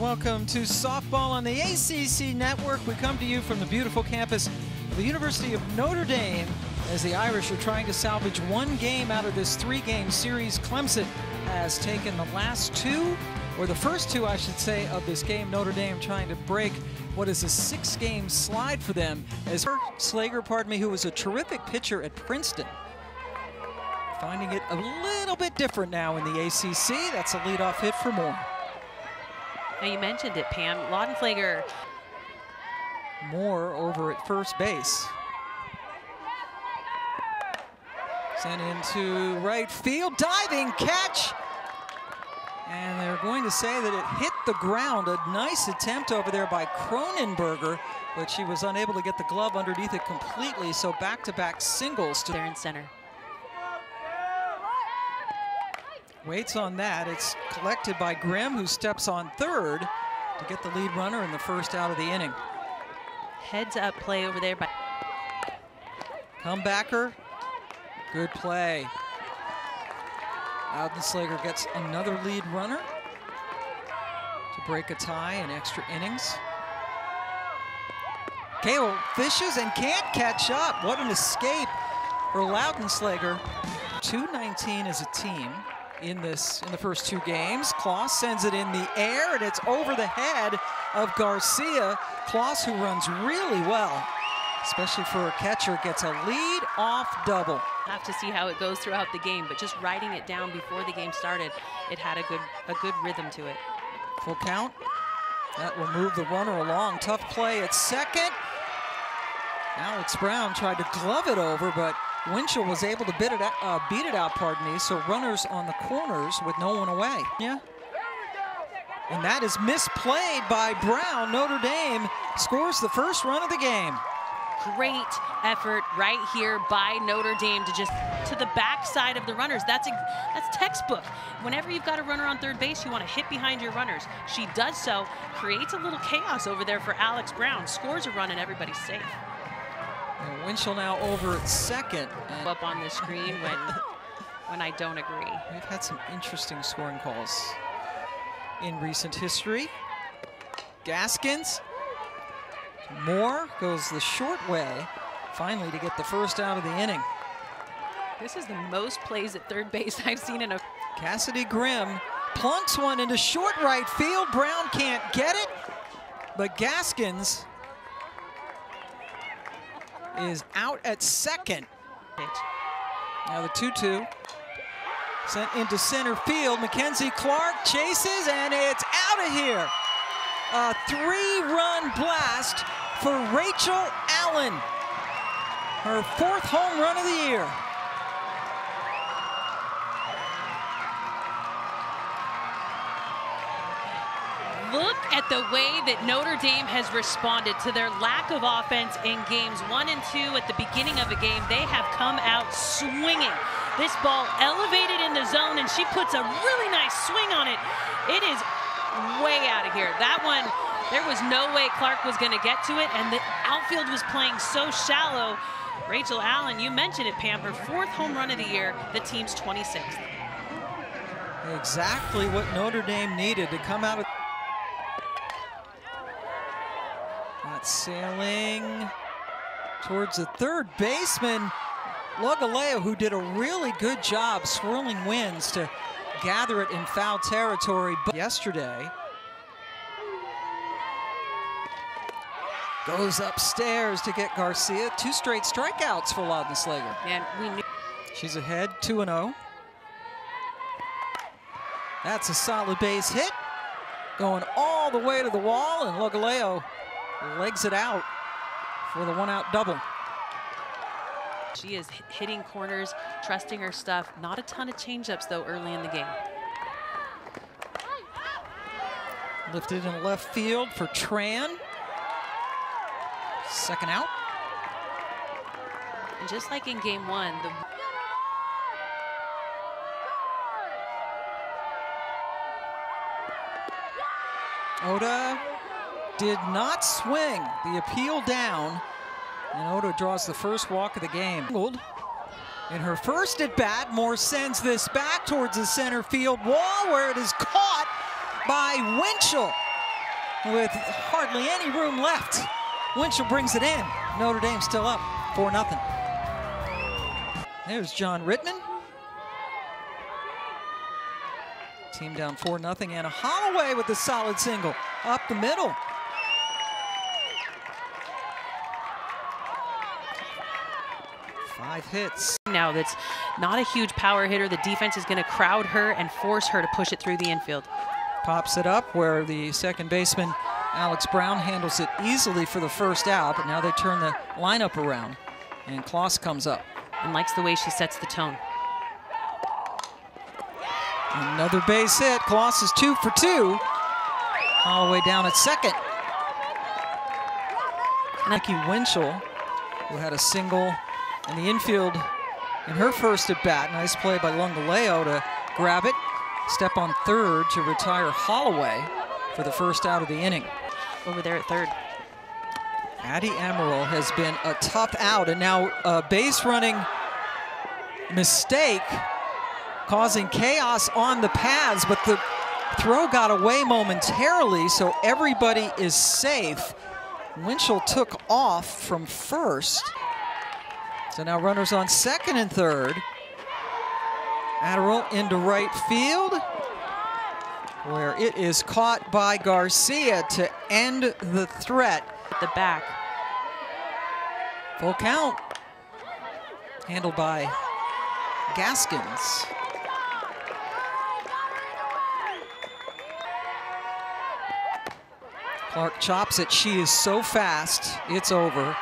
Welcome to softball on the ACC Network. We come to you from the beautiful campus of the University of Notre Dame as the Irish are trying to salvage one game out of this three-game series. Clemson has taken the last two, or the first two, I should say, of this game. Notre Dame trying to break what is a six-game slide for them. As Slager, who was a terrific pitcher at Princeton, finding it a little bit different now in the ACC. That's a leadoff hit for Moore. Now you mentioned it, Pam. Laudenflager. Moore over at first base. Sent into right field, diving catch. And they're going to say that it hit the ground. A nice attempt over there by Cronenberger, but she was unable to get the glove underneath it completely. So back-to-back singles. They're in center. Waits on that. It's collected by Grimm, who steps on third to get the lead runner in the first out of the inning. Heads up play over there by comebacker. Good play. Laudenslager gets another lead runner to break a tie in extra innings. Cale fishes and can't catch up. What an escape for Laudenslager. 219 as a team in the first two games. Kloss sends it in the air, and it's over the head of Garcia. Kloss, who runs really well, especially for a catcher, gets a lead-off double. Have to see how it goes throughout the game, but just writing it down before the game started, it had a good rhythm to it. Full count. That will move the runner along. Tough play at second. Alex Brown tried to glove it over, but Winchell was able to beat it out, so runners on the corners with no one away. Yeah. And that is misplayed by Brown. Notre Dame scores the first run of the game. Great effort right here by Notre Dame to just to the backside of the runners. That's textbook. Whenever you've got a runner on third base, you want to hit behind your runners. She does so, creates a little chaos over there for Alex Brown, scores a run, and everybody's safe. And Winchell now over at second. And up on the screen when I don't agree. We've had some interesting scoring calls in recent history. Gaskins. Moore goes the short way, finally, to get the first out of the inning. This is the most plays at third base I've seen in a... Cassidy Grimm plunks one into short right field. Brown can't get it, but Gaskins is out at second. Now the 2-2. Sent into center field. Mackenzie Clark chases, and it's out of here. A three-run blast for Rachel Allen. Her fourth home run of the year. Look at the way that Notre Dame has responded to their lack of offense in games 1 and 2. At the beginning of a game, they have come out swinging. This ball elevated in the zone, and she puts a really nice swing on it. It is way out of here. That one, there was no way Clark was going to get to it, and the outfield was playing so shallow. Rachel Allen, you mentioned it, Pam, her fourth home run of the year, the team's 26th. Exactly what Notre Dame needed to come out of. Not sailing towards the third baseman, Logaleo, who did a really good job swirling winds to gather it in foul territory. But yesterday, goes upstairs to get Garcia. 2 straight strikeouts for Laudenslager. And we knew she's ahead 2-0. That's a solid base hit, going all the way to the wall, and Logaleo legs it out for the one-out double. She is hitting corners, trusting her stuff. Not a ton of changeups, though, early in the game. Lifted in left field for Tran. Second out. And just like in game 1, Oda did not swing the appeal down, and Oda draws the first walk of the game. In her first at bat, Moore sends this back towards the center field wall, where it is caught by Winchell. with hardly any room left. Winchell brings it in. Notre Dame still up 4-0. There's John Rittman. Team down 4-0, and a Holloway with a solid single up the middle. Five hits. Now that's not a huge power hitter. The defense is going to crowd her and force her to push it through the infield. Pops it up where the second baseman, Alex Brown, handles it easily for the first out, but now they turn the lineup around, and Kloss comes up. And likes the way she sets the tone. Another base hit. Kloss is 2 for 2. Holloway down at second. Nikki Winchell, who had a single in the infield in her first at bat. Nice play by Lungaleo to grab it. Step on third to retire Holloway for the first out of the inning. Over there at third. Addie Amaral has been a tough out, and now a base running mistake causing chaos on the pads, but the throw got away momentarily, so everybody is safe. Winchell took off from first. So now runners on second and third. Adderall into right field, where it is caught by Garcia to end the threat. At the back. Full count. Handled by Gaskins. Clark chops it. She is so fast, it's over.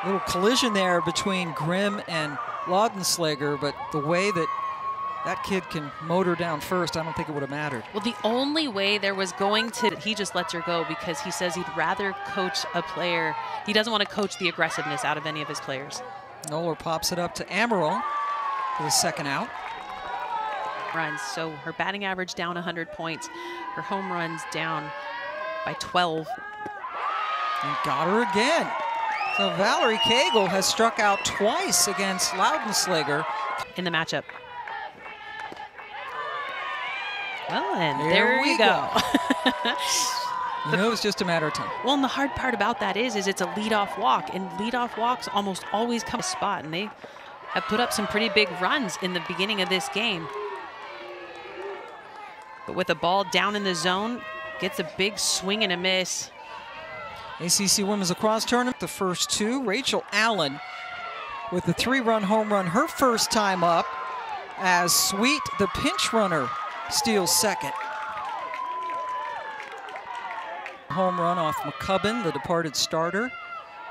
Little collision there between Grimm and Laudenslager, but the way that that kid can motor down first, I don't think it would have mattered. Well, the only way there was going to, he just lets her go because he says he'd rather coach a player. He doesn't want to coach the aggressiveness out of any of his players. Noller pops it up to Amaral for the second out. Runs, so her batting average down 100 points. Her home runs down by 12. And got her again. So Valerie Cagle has struck out twice against Laudenslager in the matchup. Well, and there we go. You know, it's just a matter of time. Well, and the hard part about that is it's a leadoff walk, and leadoff walks almost always come to a spot, and they have put up some pretty big runs in the beginning of this game. But with a ball down in the zone, gets a big swing and a miss. ACC Women's Lacrosse Tournament, the first two. Rachel Allen with the 3-run home run, her first time up, as Sweet, the pinch runner, steals second. Home run off McCubbin, the departed starter,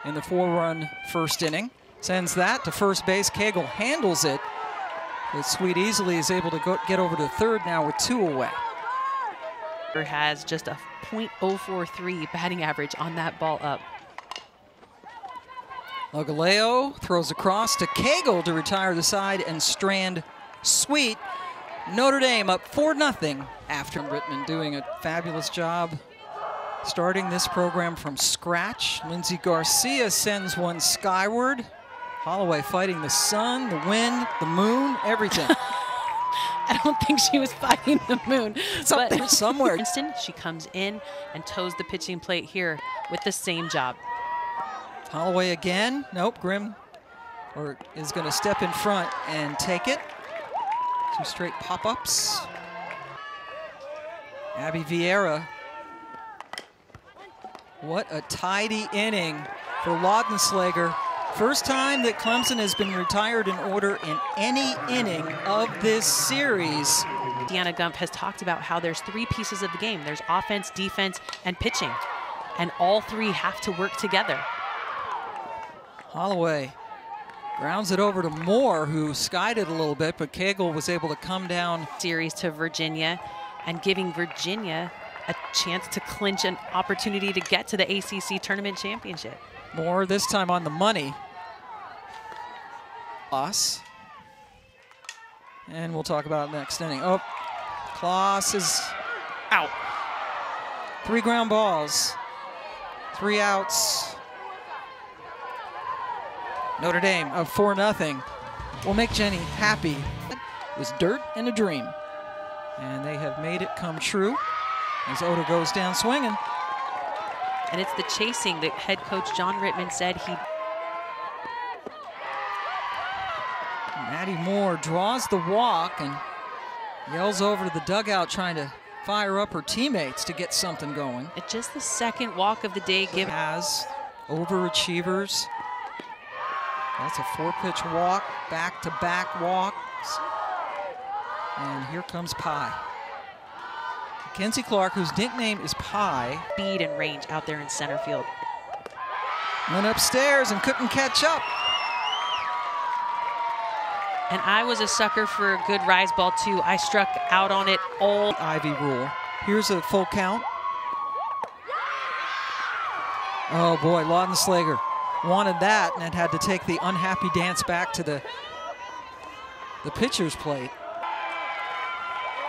in the 4-run first inning. Sends that to first base. Cagle handles it, but Sweet easily is able to get over to third now with 2 away. Has just a .043 batting average on that ball up. Lungaleo throws across to Cagle to retire the side and strand Sweet. Notre Dame up 4-0 after Rittman doing a fabulous job starting this program from scratch. Lindsay Garcia sends one skyward. Holloway fighting the sun, the wind, the moon, everything. I don't think she was fighting the moon. It's up there somewhere. Princeton, she comes in and toes the pitching plate here with the same job. Holloway again. Nope, Grimm is going to step in front and take it. 2 straight pop-ups. Abby Vieira. What a tidy inning for Laudenslager. First time that Clemson has been retired in order in any inning of this series. Deanna Gump has talked about how there's 3 pieces of the game. There's offense, defense, and pitching. And all 3 have to work together. Holloway grounds it over to Moore, who skied it a little bit, but Cagle was able to come down. Series to Virginia, and giving Virginia a chance to clinch an opportunity to get to the ACC Tournament Championship. Moore this time on the money. Kloss. And we'll talk about next inning. Oh, Kloss is out. 3 ground balls, 3 outs. Notre Dame up 4-0. Will make Jenny happy. It was dirt and a dream. And they have made it come true as Oda goes down swinging. And it's the chasing that head coach John Rittman said he... Maddie Moore draws the walk and yells over to the dugout trying to fire up her teammates to get something going. It's just the second walk of the day given. As overachievers. That's a 4-pitch walk, back-to-back walks. And here comes Pie. Mackenzie Clark, whose nickname is Pie. Speed and range out there in center field. Went upstairs and couldn't catch up. And I was a sucker for a good rise ball too. I struck out on it all. Ivy rule. Here's a full count. Oh boy, Laudenslager wanted that and had to take the unhappy dance back to the pitcher's plate.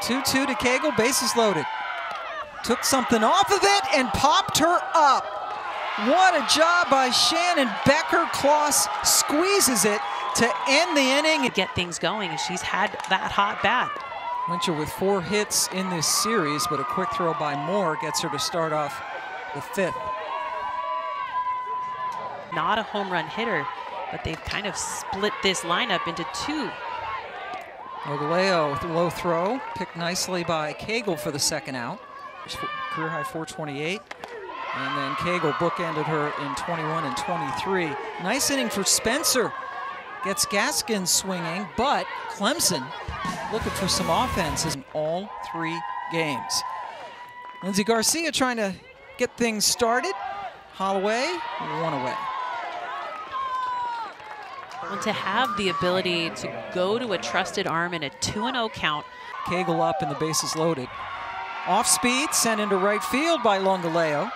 2-2 to Cagle, bases loaded. Took something off of it and popped her up. What a job by Shannon Becker. Kloss squeezes it to end the inning. To get things going, and she's had that hot bat. Winchell with 4 hits in this series, but a quick throw by Moore gets her to start off the 5th. Not a home run hitter, but they've kind of split this lineup into 2. Ogaleo with a low throw, picked nicely by Cagle for the second out. Career high 428. And then Cagle bookended her in 21 and 23. Nice inning for Spencer. Gets Gaskin swinging, but Clemson looking for some offense in all 3 games. Lindsey Garcia trying to get things started. Holloway, 1 away. And to have the ability to go to a trusted arm in a 2-0 count. Cagle up and the bases loaded. Off speed, sent into right field by Longaleo.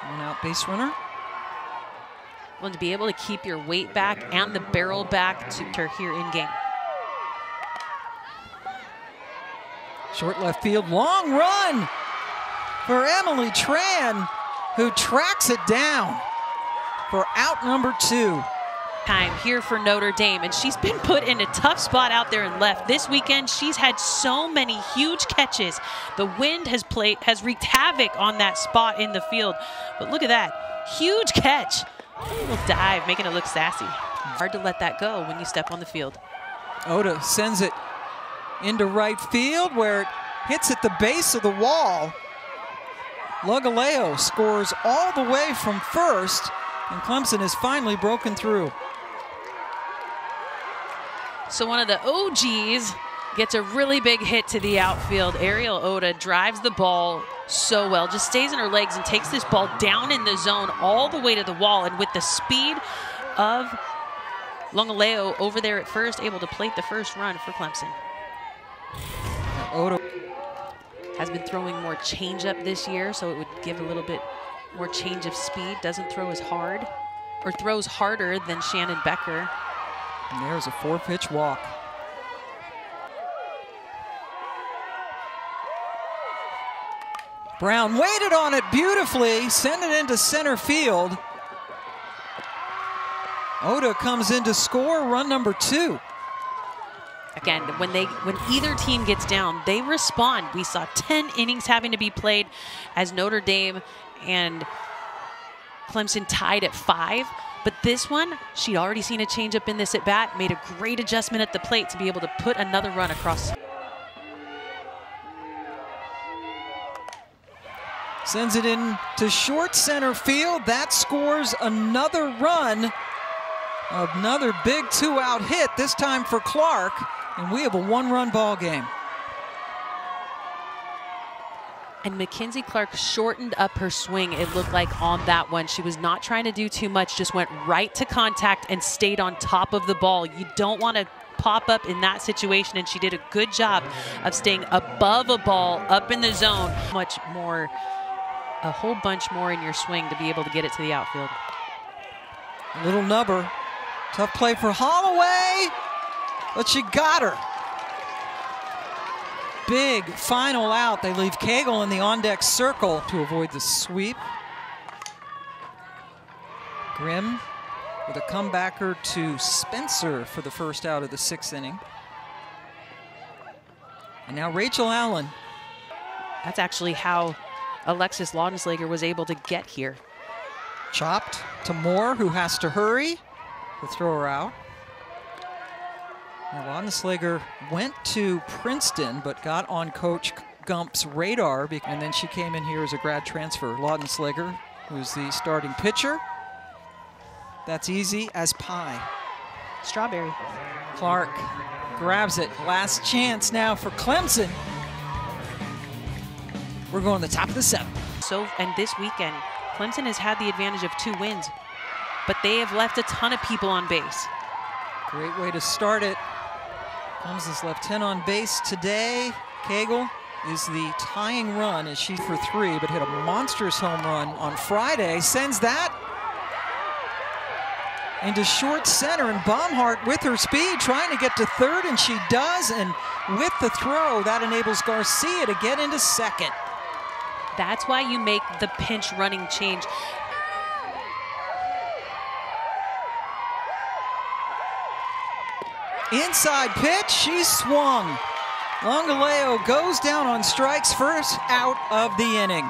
1 out base runner. Well, to be able to keep your weight back and the barrel back to her here in game. Short left field, long run for Emily Tran, who tracks it down for out number 2. Time here for Notre Dame, and she's been put in a tough spot out there in left. This weekend, she's had so many huge catches. The wind has wreaked havoc on that spot in the field. But look at that, huge catch. A little dive, making it look sassy. Hard to let that go when you step on the field. Oda sends it into right field where it hits at the base of the wall. Longaleo scores all the way from first, and Clemson has finally broken through. So one of the OGs gets a really big hit to the outfield. Ariel Oda drives the ball so well, just stays in her legs and takes this ball down in the zone all the way to the wall. And with the speed of Longaleo over there at first, able to plate the first run for Clemson. Oda has been throwing more changeup this year, so it would give a little bit more change of speed. Doesn't throw as hard, or throws harder than Shannon Becker. And there's a 4-pitch walk. Brown waited on it beautifully, sent it into center field. Oda comes in to score run number 2. Again, when either team gets down, they respond. We saw 10 innings having to be played as Notre Dame and Clemson tied at 5. But this one, she'd already seen a changeup in this at bat, made a great adjustment at the plate to be able to put another run across. Sends it in to short center field. That scores another run. Another big 2-out hit, this time for Clark. And we have a 1-run ball game. And Mackenzie Clark shortened up her swing, it looked like, on that one. She was not trying to do too much, just went right to contact and stayed on top of the ball. You don't want to pop up in that situation, and she did a good job of staying above a ball, up in the zone. Much more, a whole bunch more in your swing to be able to get it to the outfield. A little nubber. Tough play for Holloway, but she got her. Big final out. They leave Cagle in the on-deck circle to avoid the sweep. Grimm with a comebacker to Spencer for the first out of the 6th inning. And now Rachel Allen. That's actually how Alexis Laudenslager was able to get here. Chopped to Moore, who has to hurry to throw her out. Now, Laudenslager went to Princeton, but got on Coach Gump's radar, and then she came in here as a grad transfer. Laudenslager, who's the starting pitcher. That's easy as pie. Strawberry. Clark grabs it. Last chance now for Clemson. We're going to the top of the 7th. And this weekend, Clemson has had the advantage of 2 wins, but they have left a ton of people on base. Great way to start it. Clemson's left 10 on base today. Cagle is the tying run as she's for 3, but hit a monstrous home run on Friday. Sends that into short center, and Baumhart with her speed trying to get to 3rd, and she does, and with the throw, that enables Garcia to get into 2nd. That's why you make the pinch running change. Inside pitch, she swung. Longaleo goes down on strikes, first out of the inning.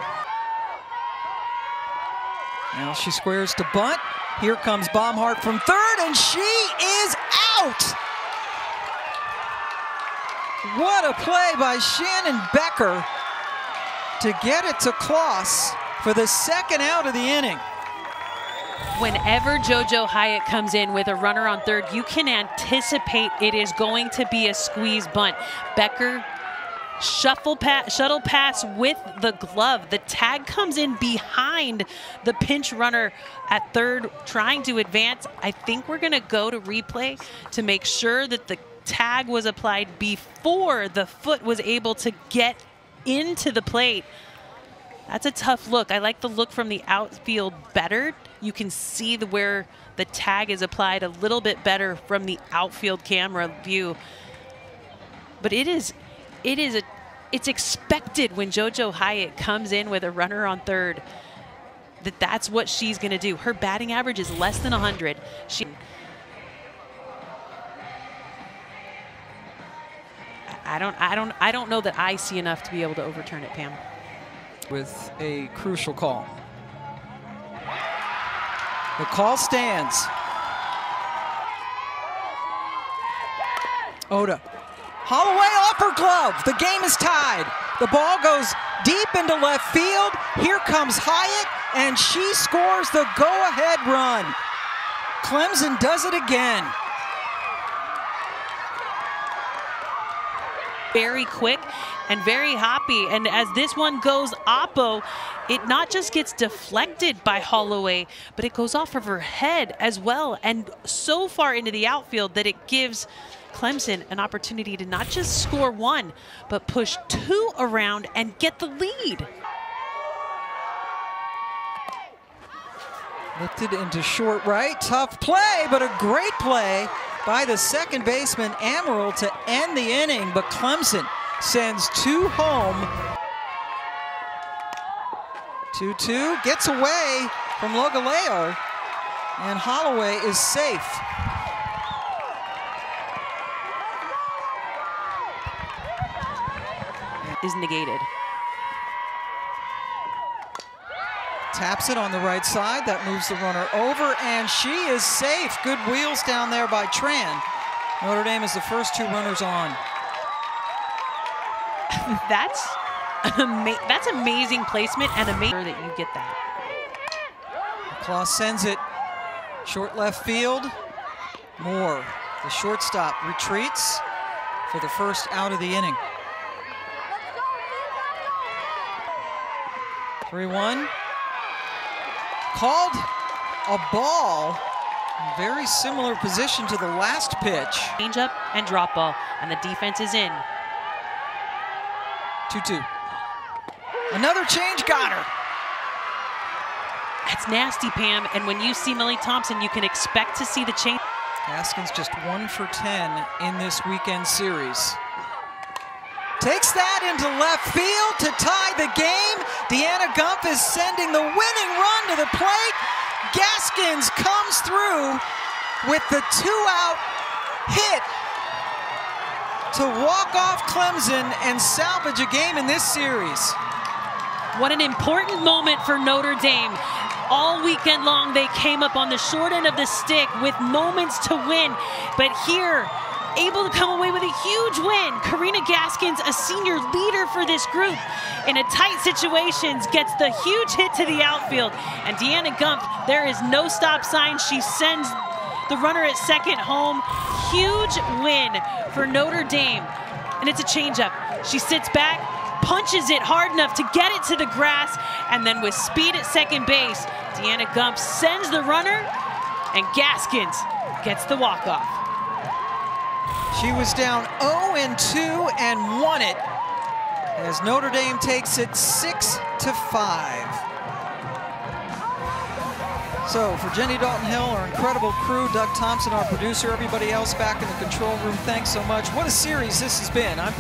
Now she squares to bunt. Here comes Baumhart from 3rd, and she is out! What a play by Shannon Becker to get it to Kloss for the 2nd out of the inning. Whenever JoJo Hyatt comes in with a runner on 3rd, you can anticipate it is going to be a squeeze bunt. Becker shuttle pass with the glove. The tag comes in behind the pinch runner at 3rd, trying to advance. I think we're going to go to replay to make sure that the tag was applied before the foot was able to get into the plate. That's a tough look. I like the look from the outfield better. You can see where the tag is applied a little bit better from the outfield camera view. But it's expected when JoJo Hyatt comes in with a runner on 3rd that's what she's going to do. Her batting average is less than 100. I don't know that I see enough to be able to overturn it, Pam. With a crucial call. The call stands. Oda. Holloway off her glove. The game is tied. The ball goes deep into left field. Here comes Hyatt, and she scores the go-ahead run. Clemson does it again. Very quick and very hoppy, and as this one goes oppo, it not just gets deflected by Holloway, but it goes off of her head as well, and so far into the outfield that it gives Clemson an opportunity to not just score 1, but push 2 around and get the lead. Lifted into short right, tough play, but a great play by the second baseman, Amaral, to end the inning, but Clemson sends 2 home. 2-2, gets away from Logaleo, and Holloway is safe. Is negated. Taps it on the right side. That moves the runner over, and she is safe. Good wheels down there by Tran. Notre Dame is the first 2 runners on. That's amazing placement and amazing that you get that. Kloss sends it short left field. Moore, the shortstop, retreats for the first out of the inning. 3-1. Called a ball, very similar position to the last pitch. Change up and drop ball, and the defense is in. 2-2. Another change, got her. That's nasty, Pam, and when you see Millie Thompson, you can expect to see the change. Haskins just 1 for 10 in this weekend series. Takes that into left field to tie the game. Deanna Gump is sending the winning run to the plate. Gaskins comes through with the 2-out hit to walk off Clemson and salvage a game in this series. What an important moment for Notre Dame. All weekend long, they came up on the short end of the stick with moments to win. But here, able to come away with a huge win. Karina Gaskins, a senior leader for this group, in a tight situations, gets the huge hit to the outfield. And Deanna Gump, there is no stop sign. She sends the runner at second home. Huge win for Notre Dame. And it's a changeup. She sits back, punches it hard enough to get it to the grass, and then with speed at second base, Deanna Gump sends the runner, and Gaskins gets the walk-off. She was down 0-2 and won it as Notre Dame takes it 6-5. So for Jenny Dalton-Hill, our incredible crew, Doug Thompson, our producer, everybody else back in the control room, thanks so much. What a series this has been. I'm